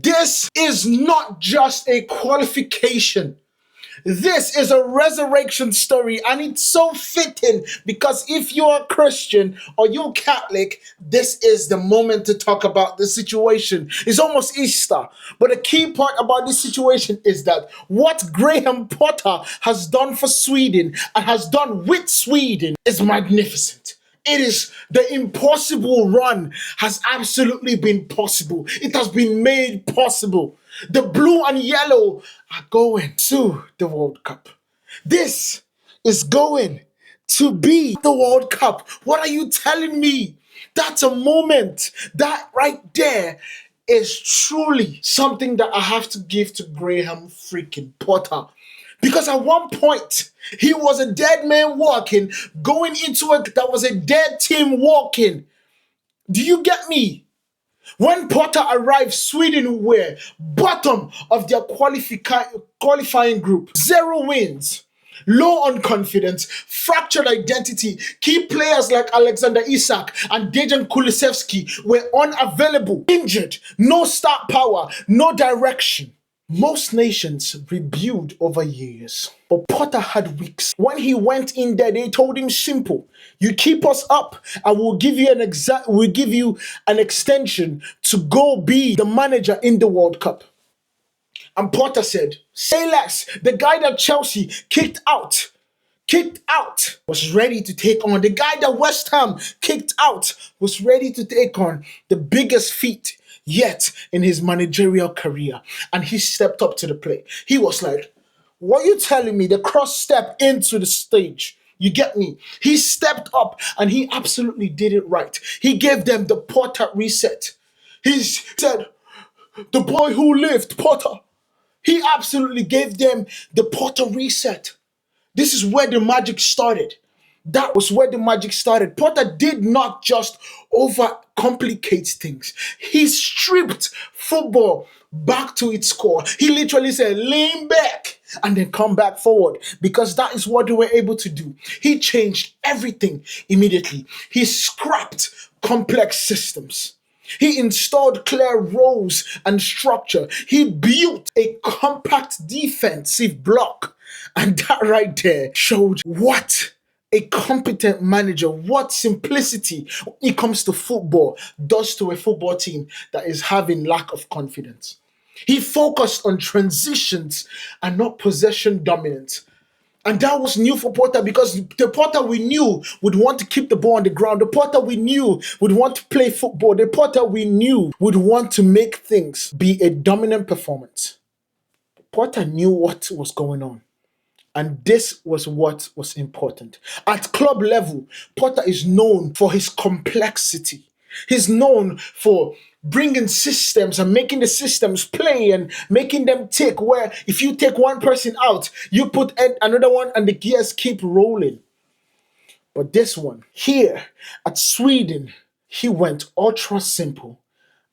This is not just a qualification. This is a resurrection story, and it's so fitting because if you're a Christian or you're Catholic, this is the moment to talk about the situation. It's almost Easter, but the key part about this situation is that what Graham Potter has done for Sweden and has done with Sweden is magnificent. It is the impossible run has absolutely been possible. It has been made possible. The blue and yellow are going to the World Cup. This is going to be the World Cup. What are you telling me? That's a moment. That right there is truly something that I have to give to Graham freaking Potter. Because at one point, he was a dead man walking, going into that was a dead team walking. Do you get me? When Potter arrived, Sweden were bottom of their qualifying group. 0 wins, low on confidence, fractured identity. Key players like Alexander Isak and Dejan Kulusevski were unavailable, injured, no star power, no direction. Most nations rebuild over years, but Potter had weeks. When he went in there, they told him simple: you keep us up, and we'll give you an extension to go be the manager in the World Cup. And Potter said, say less. The guy that Chelsea kicked out, was ready to take on. The guy that West Ham kicked out was ready to take on the biggest feat yet in his managerial career. And he stepped up to the plate. He was like, what are you telling me? The cross step into the stage. You get me? He stepped up and he absolutely did it right. He gave them the Potter reset. He said, the boy who lived, Potter. He absolutely gave them the Potter reset. This is where the magic started. That was where the magic started. Potter did not just overcomplicate things. He stripped football back to its core. He literally said, lean back and then come back forward, because that is what they were able to do. He changed everything immediately. He scrapped complex systems. He installed clear roles and structure. He built a compact defensive block. And that right there showed what a competent manager, what simplicity when it comes to football does to a football team that is having lack of confidence. He focused on transitions and not possession dominance. And that was new for Potter, because the Potter we knew would want to keep the ball on the ground. The Potter we knew would want to play football. The Potter we knew would want to make things be a dominant performance. Potter knew what was going on. And this was what was important. At club level, Potter is known for his complexity. He's known for bringing systems and making the systems play and making them tick, where if you take one person out, you put another one and the gears keep rolling. But this one, here at Sweden, he went ultra simple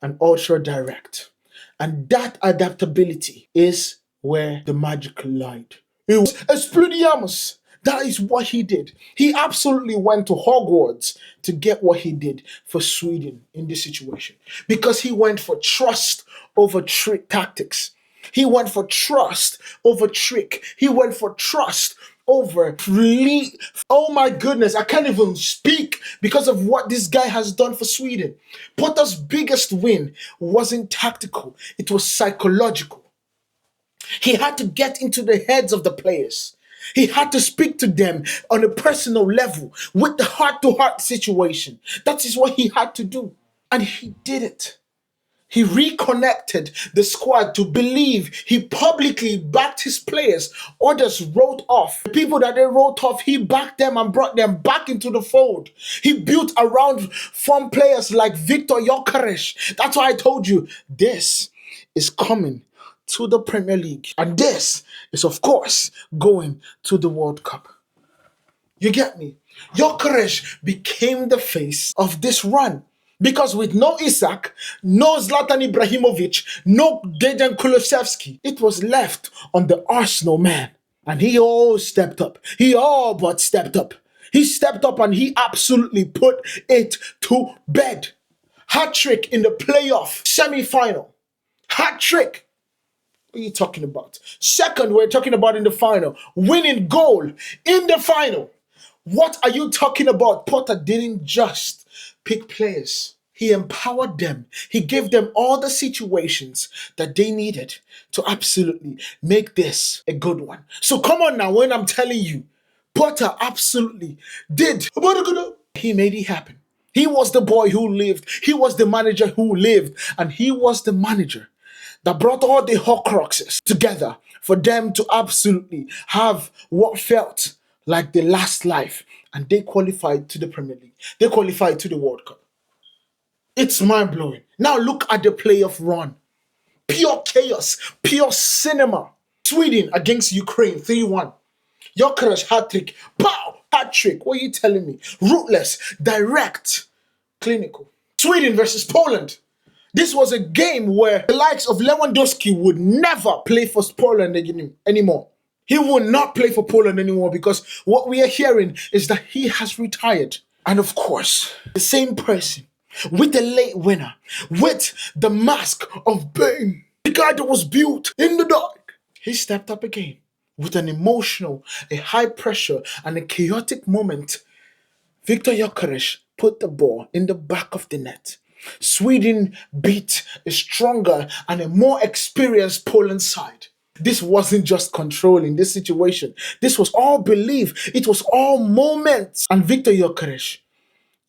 and ultra direct. And that adaptability is where the magic lied. It was Expelliarmus. That is what he did. He absolutely went to Hogwarts to get what he did for Sweden in this situation, because he went for trust over trick tactics. He went for trust over trick. He went for trust over oh my goodness, I can't even speak because of what this guy has done for Sweden. Potter's biggest win wasn't tactical, it was psychological. He had to get into the heads of the players. He had to speak to them on a personal level with the heart-to-heart situation. That is what he had to do. And he did it. He reconnected the squad to believe. He publicly backed his players. Others wrote off. The people that they wrote off, he backed them and brought them back into the fold. He built around from players like Viktor Gyokeres. That's why I told you, this is coming to the Premier League. And this is, of course, going to the World Cup. You get me? Gyökeres became the face of this run. Because with no Isak, no Zlatan Ibrahimovic, no Dejan Kulusevski, it was left on the Arsenal man. And he all stepped up. He all but stepped up. He stepped up and he absolutely put it to bed. Hat-trick in the playoff semi-final. Hat trick. What are you talking about? Second, we're talking about in the final. Winning goal in the final. What are you talking about? Potter didn't just pick players. He empowered them. He gave them all the situations that they needed to absolutely make this a good one. So come on now, when I'm telling you, Potter absolutely did. He made it happen. He was the boy who lived. He was the manager who lived. And he was the manager that brought all the Horcruxes together for them to absolutely have what felt like the last life. And they qualified to the Premier League. They qualified to the World Cup. It's mind-blowing. Now look at the playoff run. Pure chaos, pure cinema. Sweden against Ukraine, 3-1. Gyökeres hat-trick. Pow! Hat-trick. What are you telling me? Ruthless, direct, clinical. Sweden versus Poland. This was a game where the likes of Lewandowski would never play for Poland anymore. He will not play for Poland anymore because what we are hearing is that he has retired. And of course, the same person with the late winner, with the mask of Bane, the guy that was built in the dark, he stepped up again with an emotional, a high pressure, and a chaotic moment. Viktor Gyökeres put the ball in the back of the net. Sweden beat a stronger and a more experienced Poland side. This wasn't just controlling this situation. This was all belief. It was all moments. And Viktor Gyökeres,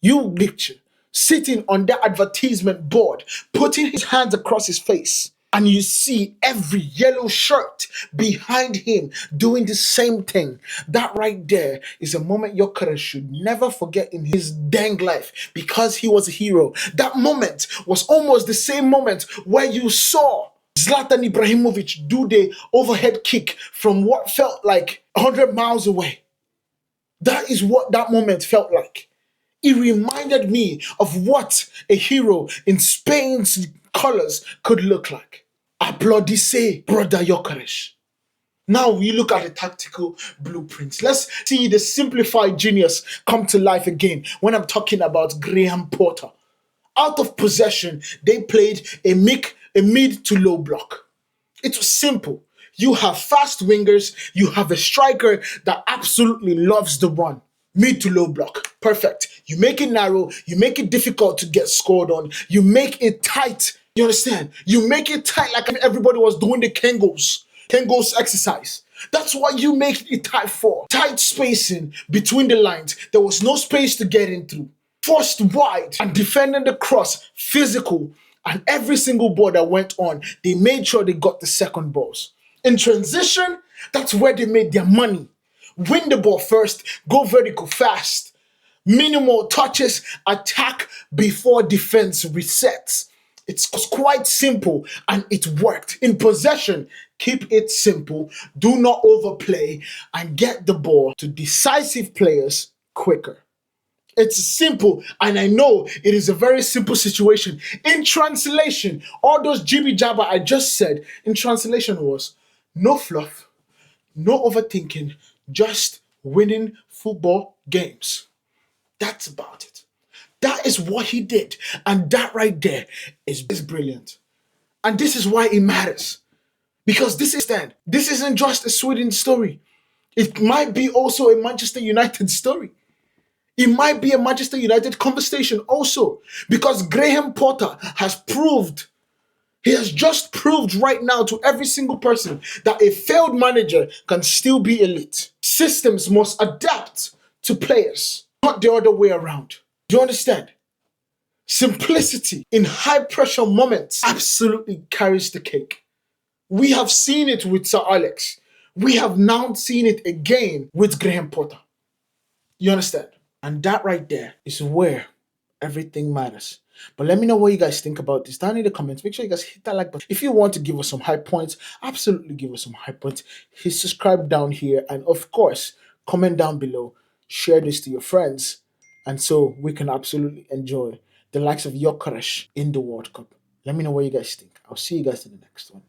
you picture sitting on that advertisement board, putting his hands across his face, and you see every yellow shirt behind him doing the same thing. That right there is a moment Gyökeres should never forget in his dang life because he was a hero. That moment was almost the same moment where you saw Zlatan Ibrahimovic do the overhead kick from what felt like 100 miles away. That is what that moment felt like. It reminded me of what a hero in Spain's colors could look like. Applaudissez, brother Gyökeres. Now we look at the tactical blueprints. Let's see the simplified genius come to life again when I'm talking about Graham Potter. Out of possession, they played a mid to low block. It was simple. You have fast wingers, you have a striker that absolutely loves the run. Mid to low block. Perfect. You make it narrow, you make it difficult to get scored on, you make it tight. You understand? You make it tight like everybody was doing the Kangos exercise. That's what you make it tight for. Tight spacing between the lines. There was no space to get in through. Forced wide and defending the cross, physical. And every single ball that went on, they made sure they got the second balls. In transition, that's where they made their money. Win the ball first, go vertical fast. Minimal touches, attack before defense resets. It's quite simple and it worked. In possession, keep it simple, do not overplay, and get the ball to decisive players quicker. It's simple, and I know it is a very simple situation. In translation, all those jibby jabber I just said, in translation was no fluff, no overthinking, just winning football games. That's about it. That is what he did. And that right there is brilliant. And this is why it matters. Because this isn't just a Sweden story. It might be also a Manchester United story. It might be a Manchester United conversation also. Because Graham Potter has proved, he has just proved right now to every single person that a failed manager can still be elite. Systems must adapt to players, not the other way around. Do you understand? Simplicity in high pressure moments absolutely carries the cake. We have seen it with Sir Alex. We have now seen it again with Graham Potter. You understand? And that right there is where everything matters. But let me know what you guys think about this down in the comments. Make sure you guys hit that like button. If you want to give us some high points, absolutely give us some high points. Hit subscribe down here. And of course, comment down below. Share this to your friends. And so we can absolutely enjoy the likes of Gyökeres in the World Cup. Let me know what you guys think. I'll see you guys in the next one.